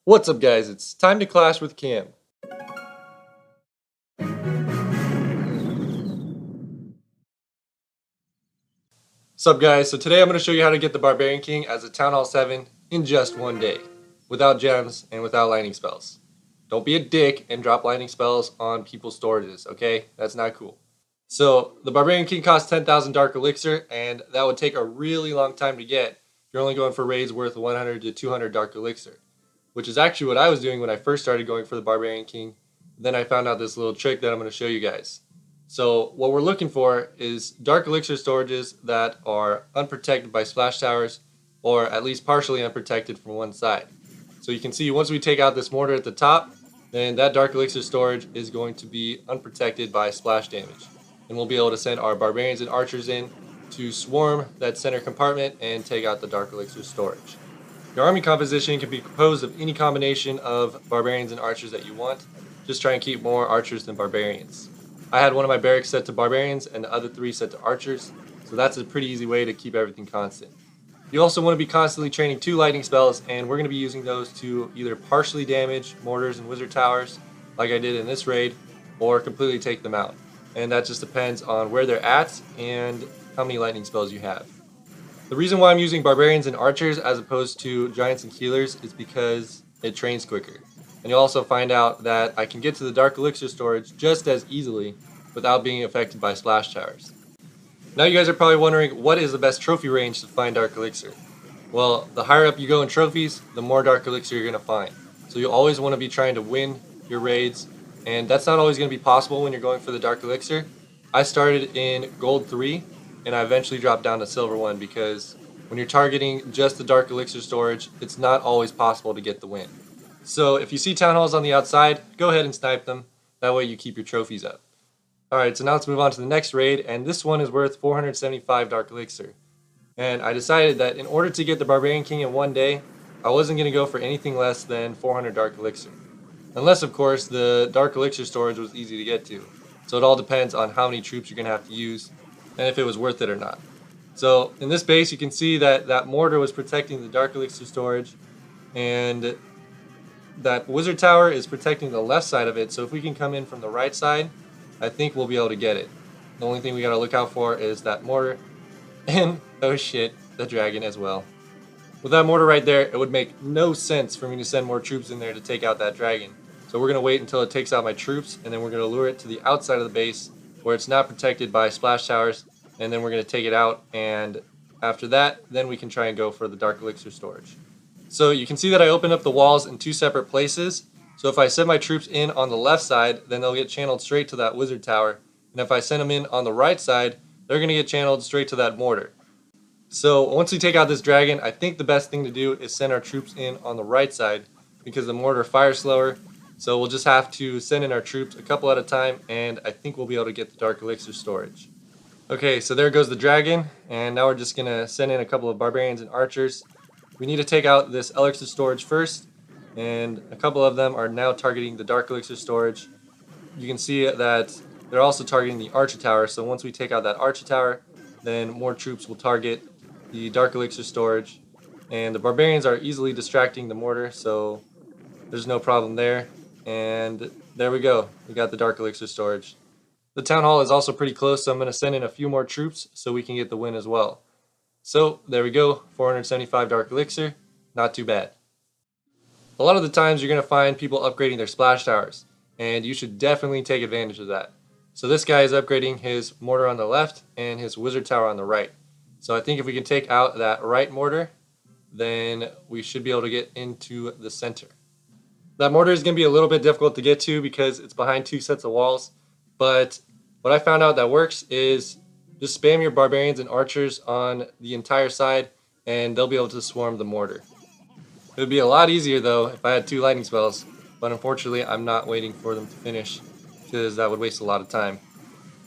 What's up, guys? It's time to clash with Cam. What's up, guys? So today I'm going to show you how to get the Barbarian King as a Town Hall 7 in just one day, without gems and without lightning spells. Don't be a dick and drop lightning spells on people's storages, okay? That's not cool. So the Barbarian King costs 10,000 Dark Elixir, and that would take a really long time to get. You're only going for raids worth 100 to 200 Dark Elixir, which is actually what I was doing when I first started going for the Barbarian King. Then I found out this little trick that I'm going to show you guys. So what we're looking for is Dark Elixir storages that are unprotected by splash towers, or at least partially unprotected from one side. So you can see once we take out this mortar at the top, then that Dark Elixir storage is going to be unprotected by splash damage. And we'll be able to send our Barbarians and Archers in to swarm that center compartment and take out the Dark Elixir storage. Your army composition can be composed of any combination of Barbarians and Archers that you want. Just try and keep more Archers than Barbarians. I had one of my barracks set to Barbarians and the other 3 set to Archers, so that's a pretty easy way to keep everything constant. You also want to be constantly training 2 lightning spells, and we're going to be using those to either partially damage mortars and wizard towers, like I did in this raid, or completely take them out. And that just depends on where they're at and how many lightning spells you have. The reason why I'm using Barbarians and Archers as opposed to Giants and Healers is because it trains quicker. And you'll also find out that I can get to the Dark Elixir storage just as easily without being affected by splash towers. Now you guys are probably wondering, what is the best trophy range to find Dark Elixir? Well, the higher up you go in trophies, the more Dark Elixir you're going to find. So you always want to be trying to win your raids, and that's not always going to be possible when you're going for the Dark Elixir. I started in Gold 3, and I eventually dropped down to Silver 1 because when you're targeting just the Dark Elixir storage, it's not always possible to get the win. So if you see Town Halls on the outside, go ahead and snipe them. That way you keep your trophies up. Alright, so now let's move on to the next raid, and this one is worth 475 Dark Elixir. And I decided that in order to get the Barbarian King in one day, I wasn't going to go for anything less than 400 Dark Elixir. Unless, of course, the Dark Elixir storage was easy to get to. So it all depends on how many troops you're going to have to use, and if it was worth it or not. So in this base, you can see that that mortar was protecting the Dark Elixir storage, and that wizard tower is protecting the left side of it. So if we can come in from the right side, I think we'll be able to get it. The only thing we gotta look out for is that mortar, and oh shit, the dragon as well. With that mortar right there, it would make no sense for me to send more troops in there to take out that dragon. So we're gonna wait until it takes out my troops, and then we're gonna lure it to the outside of the base where it's not protected by splash towers, and then we're gonna take it out, and after that, then we can try and go for the Dark Elixir storage. So you can see that I opened up the walls in 2 separate places. So if I send my troops in on the left side, then they'll get channeled straight to that wizard tower. And if I send them in on the right side, they're going to get channeled straight to that mortar. So once we take out this dragon, I think the best thing to do is send our troops in on the right side because the mortar fires slower. So we'll just have to send in our troops a couple at a time, and I think we'll be able to get the Dark Elixir storage. Okay, so there goes the dragon, and now we're just going to send in a couple of Barbarians and Archers. We need to take out this Elixir storage first, and a couple of them are now targeting the Dark Elixir storage. You can see that they're also targeting the Archer Tower, so once we take out that Archer Tower, then more troops will target the Dark Elixir storage. And the Barbarians are easily distracting the mortar, so there's no problem there. And there we go, we got the Dark Elixir storage. The Town Hall is also pretty close, so I'm going to send in a few more troops so we can get the win as well. So there we go, 475 Dark Elixir, not too bad. A lot of the times you're going to find people upgrading their splash towers, and you should definitely take advantage of that. So this guy is upgrading his mortar on the left and his wizard tower on the right. So I think if we can take out that right mortar, then we should be able to get into the center. That mortar is going to be a little bit difficult to get to because it's behind 2 sets of walls, but what I found out that works is just spam your Barbarians and Archers on the entire side, and they'll be able to swarm the mortar. It would be a lot easier though if I had 2 lightning spells, but unfortunately I'm not waiting for them to finish because that would waste a lot of time.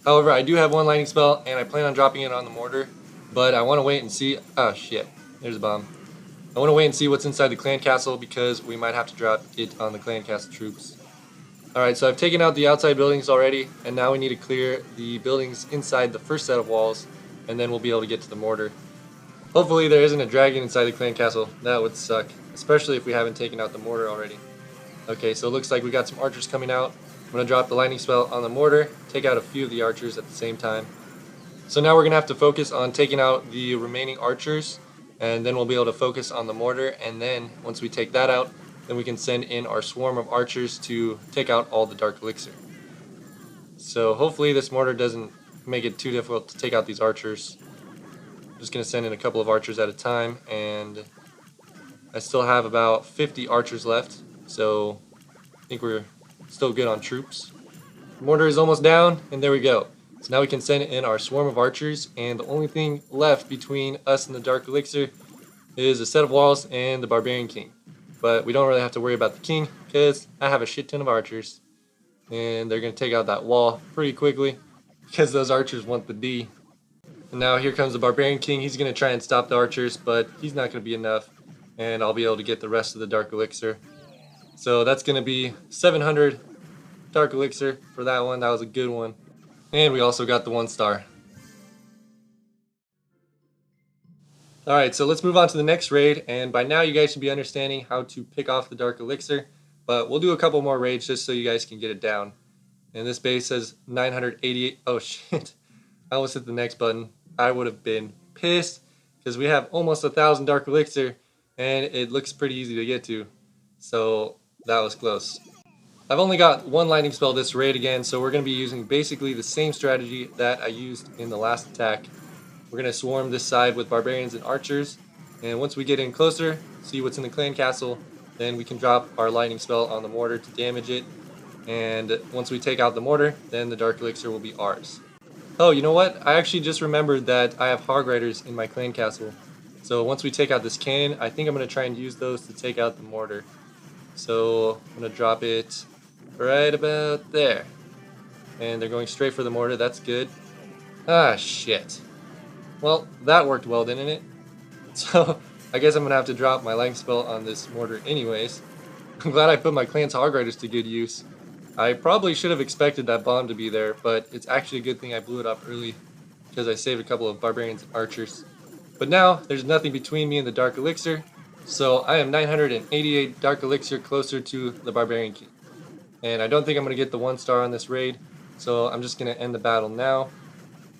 However, I do have 1 lightning spell, and I plan on dropping it on the mortar, but I want to wait and see. Oh shit, there's a bomb. I want to wait and see what's inside the clan castle because we might have to drop it on the clan castle troops. Alright, so I've taken out the outside buildings already, and now we need to clear the buildings inside the first set of walls, and then we'll be able to get to the mortar. Hopefully there isn't a dragon inside the clan castle. That would suck. especially if we haven't taken out the mortar already. Okay, so it looks like we got some archers coming out. I'm going to drop the lightning spell on the mortar, take out a few of the archers at the same time. So now we're going to have to focus on taking out the remaining archers, and then we'll be able to focus on the mortar, and then once we take that out, then we can send in our swarm of archers to take out all the dark elixir. So hopefully this mortar doesn't make it too difficult to take out these archers. I'm just going to send in a couple of archers at a time, and I still have about 50 archers left, so I think we're still good on troops. Mortar is almost down, and there we go. So now we can send in our swarm of archers, and the only thing left between us and the dark elixir is a set of walls and the Barbarian King. But we don't really have to worry about the king, because I have a shit ton of archers, and they're going to take out that wall pretty quickly, because those archers want the D. And now here comes the Barbarian King. He's going to try and stop the archers, but he's not going to be enough, and I'll be able to get the rest of the dark elixir. So that's going to be 700 dark elixir for that one. That was a good one. And we also got the 1 star. Alright, so let's move on to the next raid, and by now you guys should be understanding how to pick off the dark elixir, but we'll do a couple more raids just so you guys can get it down. And this base says 988. Oh shit, I almost hit the next button. I would have been pissed, because we have almost 1,000 dark elixir, and it looks pretty easy to get to. So that was close. I've only got 1 lightning spell this raid again, so we're going to be using basically the same strategy that I used in the last attack. We're going to swarm this side with barbarians and archers, and once we get in closer, see what's in the clan castle, then we can drop our lightning spell on the mortar to damage it, and once we take out the mortar, then the dark elixir will be ours. Oh, you know what? I actually just remembered that I have hog riders in my clan castle, so once we take out this cannon, I think I'm going to try and use those to take out the mortar. So I'm going to drop it right about there. And they're going straight for the mortar. That's good. Ah, shit. Well, that worked well, didn't it? So I guess I'm going to have to drop my lightning spell on this mortar anyways. I'm glad I put my clan's hog riders to good use. I probably should have expected that bomb to be there, but it's actually a good thing I blew it up early, because I saved a couple of barbarians and archers. But now, there's nothing between me and the dark elixir, so I am 988 dark elixir closer to the Barbarian King. And I don't think I'm going to get the 1 star on this raid, so I'm just going to end the battle now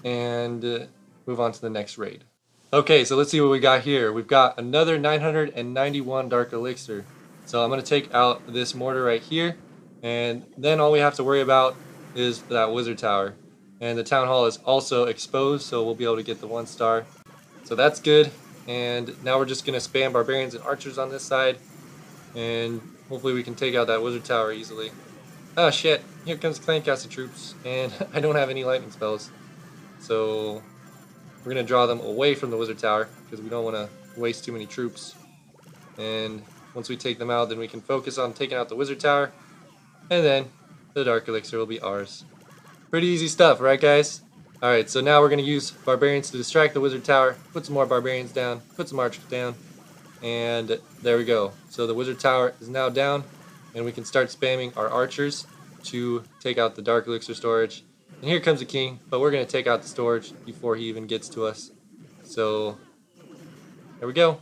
and move on to the next raid. Okay, so let's see what we got here. We've got another 991 dark elixir. So I'm going to take out this mortar right here, and then all we have to worry about is that wizard tower. And the town hall is also exposed, so we'll be able to get the 1 star. So that's good, and now we're just going to spam barbarians and archers on this side, and hopefully we can take out that wizard tower easily. Oh shit, here comes the clan castle troops, and I don't have any lightning spells. So we're going to draw them away from the wizard tower, because we don't want to waste too many troops. And once we take them out, then we can focus on taking out the wizard tower, and then the dark elixir will be ours. Pretty easy stuff, right guys? Alright, so now we're going to use barbarians to distract the wizard tower, put some more barbarians down, put some archers down, and there we go. So the wizard tower is now down, and we can start spamming our archers to take out the dark elixir storage. And here comes the king, but we're going to take out the storage before he even gets to us. So there we go.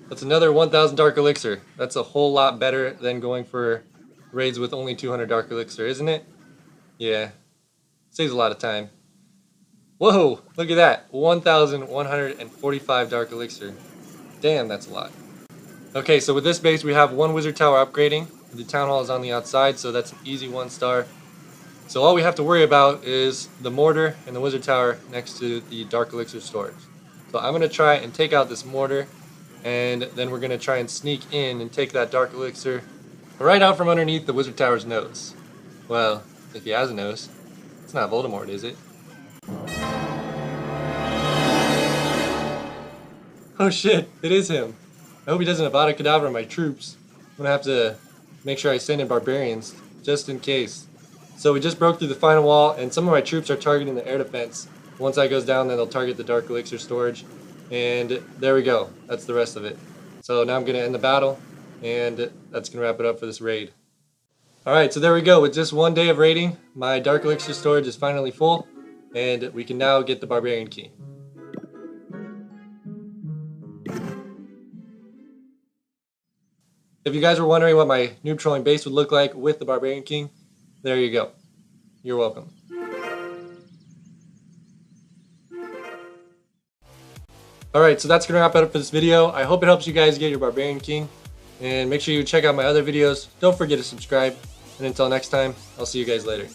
That's another 1,000 dark elixir. That's a whole lot better than going for raids with only 200 dark elixir, isn't it? Yeah, saves a lot of time. Whoa, look at that, 1,145 dark elixir. Damn, that's a lot. Okay, so with this base we have 1 wizard tower upgrading. The town hall is on the outside, so that's an easy 1 star. So all we have to worry about is the mortar and the wizard tower next to the dark elixir storage. So I'm going to try and take out this mortar, and then we're going to try and sneak in and take that dark elixir right out from underneath the wizard tower's nose. Well, if he has a nose. It's not Voldemort, is it? Oh shit, it is him. I hope he doesn't Avada Kedavra my troops. I'm gonna have to make sure I send in barbarians, just in case. So we just broke through the final wall, and some of my troops are targeting the air defense. Once that goes down, then they'll target the dark elixir storage. And there we go, that's the rest of it. So now I'm gonna end the battle, and that's gonna wrap it up for this raid. Alright, so there we go. With just 1 day of raiding, my dark elixir storage is finally full, and we can now get the Barbarian King. if you guys were wondering what my noob trolling base would look like with the Barbarian King, there you go. You're welcome. Alright, so that's going to wrap it up for this video. I hope it helps you guys get your Barbarian King. And make sure you check out my other videos. Don't forget to subscribe. And until next time, I'll see you guys later.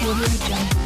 Audio Jungle.